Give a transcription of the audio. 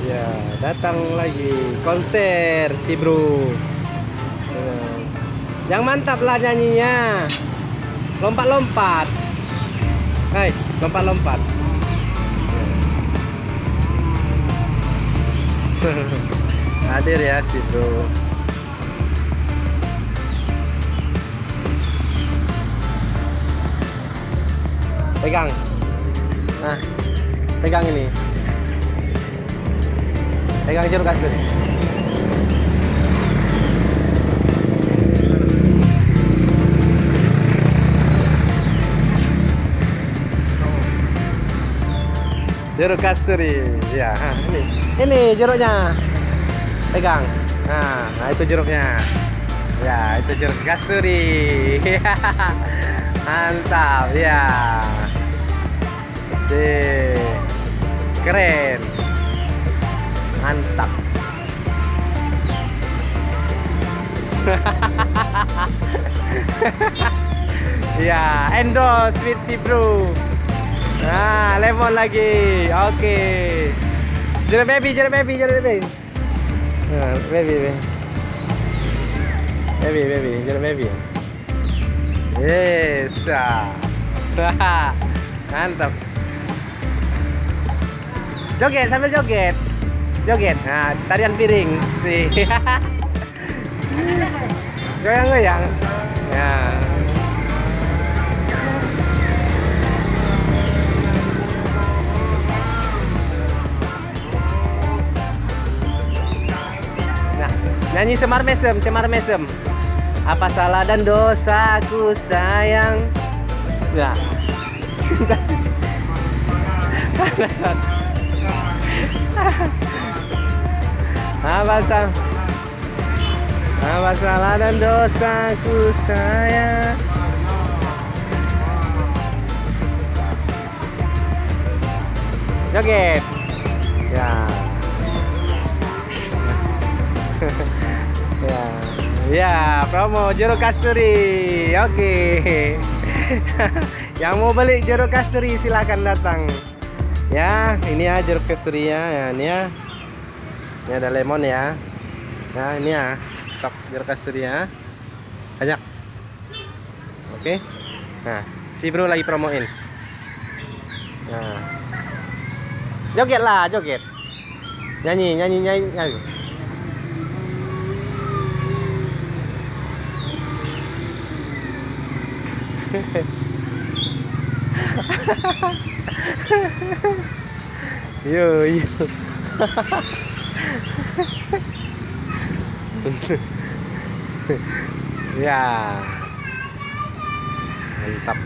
Ya, datang lagi konser si bro. Yang mantap lah nyanyinya. Lompat-lompat. Hai, lompat-lompat. Hadir ya si bro. Pegang. Nah, pegang ini. Pegang jeruk kasur. Jeruk kasturi. Ya, ini jeruknya. Pegang. Nah, itu jeruknya. Ya, itu jeruk kasturi. Mantap ya. Keren. Mantap. Ya, endorse with si bro. Nah, lemon lagi. Oke. Jeruk baby. Nah, baby. Jeruk baby. Yes. Mantap. Joget sambil joget. Nah, tarian piring sih. Goyang-goyang. Ya. Nah, nyanyi Semar Mesem. Apa salah dan dosaku sayang. Nah. Cinta suci. Apa salah dan dosaku sayang. Joget. Ya. Ya, promo jeruk kasturi. Oke. Yang mau beli jeruk kasturi silahkan datang. Ya, ini ya jeruk kasturinya ya, ini ya. Ini ada lemon ya. Nah, ini ya stok jeruk kasturi ya. Banyak. Oke. Nah, si bro lagi promoin. Nah. Joget lah, joget. Nyanyi. Ayo. Yo. Ya. Mantap.